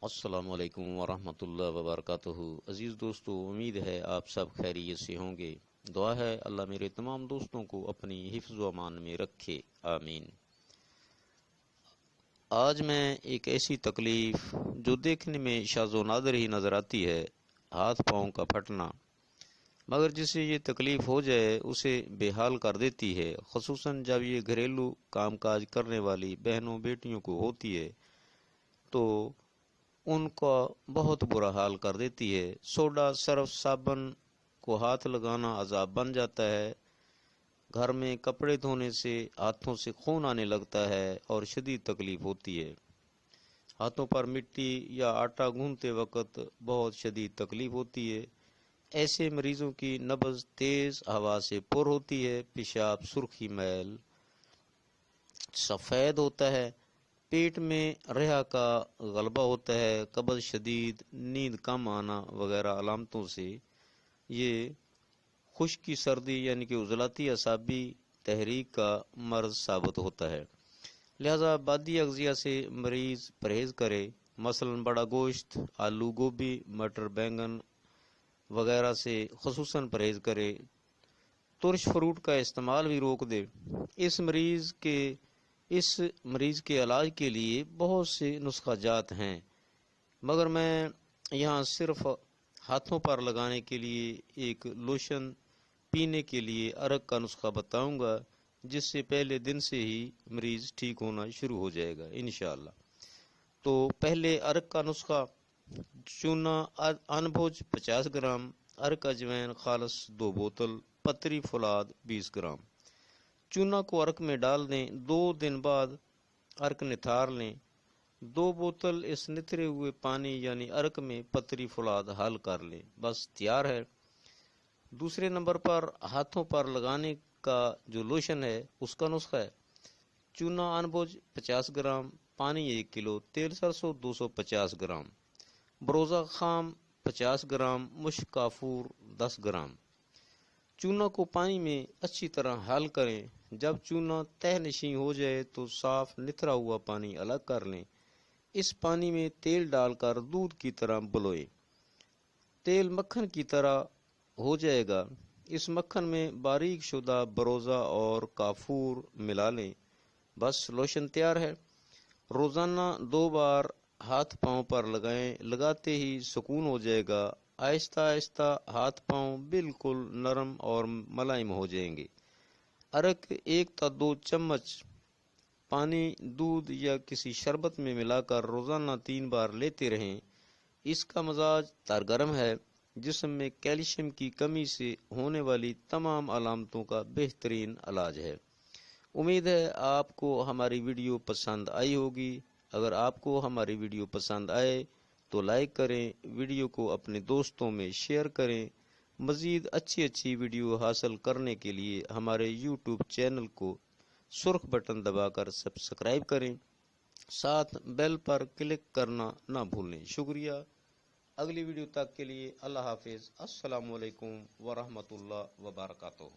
السلام علیکم ورحمۃ اللہ وبرکاتہ۔ عزیز دوستو، امید ہے آپ سب خیریت سے ہوں گے۔ دعا ہے اللہ میرے تمام دوستوں کو اپنی حفظ و امان میں رکھے، آمین۔ آج میں ایک ایسی تکلیف جو دیکھنے میں شاذ و نادر ہی نظر آتی ہے، ہاتھ پاؤں کا پھٹنا، مگر جسے یہ تکلیف ہو جائے اسے بے حال کر دیتی ہے، خصوصاً جب یہ گھریلو کام کاج کرنے والی بہنوں بیٹیوں کو ہوتی ہے تو ان کا بہت برا حال کر دیتی ہے۔ سوڈا سرف صابن کو ہاتھ لگانا عذاب بن جاتا ہے، گھر میں کپڑے دھونے سے ہاتھوں سے خون آنے لگتا ہے اور شدید تکلیف ہوتی ہے۔ ہاتھوں پر مٹی یا آٹا گوندھتے وقت بہت شدید تکلیف ہوتی ہے۔ ایسے مریضوں کی نبض تیز ہوا سے پر ہوتی ہے، پیشاب سرخی میل سفید ہوتا ہے، پیٹ میں رہا کا غلبہ ہوتا ہے، قبض شدید، نیند کم آنا وغیرہ علامتوں سے یہ خشکی سردی یعنی کہ عضلاتی اعصابی تحریک کا مرض ثابت ہوتا ہے۔ لہذا بادی اغذیہ سے مریض پرہیز کرے، مثلاً بڑا گوشت، آلو گوبھی، مٹر بینگن وغیرہ سے خصوصاً پرہیز کرے، ترش فروٹ کا استعمال بھی روک دے۔ اس مریض کے علاج کے لیے بہت سے نسخہ جات ہیں، مگر میں یہاں صرف ہاتھوں پر لگانے کے لیے ایک لوشن پینے کے لیے عرق کا نسخہ بتاؤں گا، جس سے پہلے دن سے ہی مریض ٹھیک ہونا شروع ہو جائے گا انشاءاللہ۔ تو پہلے عرق کا نسخہ: چونا انبوج 50 گرام، عرق اجوین خالص 2 بوتل، پتری فولاد 20 گرام۔ چونا کو عرق میں ڈال دیں، 2 دن بعد عرق نتھار لیں، 2 بوتل اس نتھرے ہوئے پانی یعنی عرق میں پتری فولاد حل کر لیں، بس تیار ہے۔ دوسرے نمبر پر ہاتھوں پر لگانے کا جو لوشن ہے اس کا نسخہ ہے: چونا انبوج 50 گرام، پانی 1 کلو، تیل سرسوں 250 گرام، بروزہ خام 50 گرام، مشک کافور 10 گرام۔ چونا کو پانی میں اچھی طرح حل کریں، جب چونا تہہ نشین ہو جائے تو صاف نتھرا ہوا پانی الگ کر لیں، اس پانی میں تیل ڈال کر دودھ کی طرح بلوئیں، تیل مکھن کی طرح ہو جائے گا، اس مکھن میں باریک شدہ بروزہ اور کافور ملا لیں، بس لوشن تیار ہے۔ روزانہ 2 بار ہاتھ پاؤں پر لگائیں، لگاتے ہی سکون ہو جائے گا، آہستہ آہستہ ہاتھ پاؤں بالکل نرم اور ملائم ہو جائیں گے۔ عرق 1 تا 2 چمچ پانی دودھ یا کسی شربت میں ملا کر روزانہ 3 بار لیتے رہیں، اس کا مزاج ترگرم ہے، جسم میں کیلشیم کی کمی سے ہونے والی تمام علامتوں کا بہترین علاج ہے۔ امید ہے آپ کو ہماری ویڈیو پسند آئی ہوگی۔ اگر آپ کو ہماری ویڈیو پسند آئے تو لائک کریں، ویڈیو کو اپنے دوستوں میں شیئر کریں۔ مزید اچھی ویڈیو حاصل کرنے کے لیے ہمارے یوٹیوب چینل کو سرخ بٹن دبا کر سبسکرائب کریں، ساتھ بیل پر کلک کرنا نہ بھولیں۔ شکریہ۔ اگلی ویڈیو تک کے لیے اللہ حافظ۔ السلام علیکم ورحمۃ اللہ وبرکاتہ۔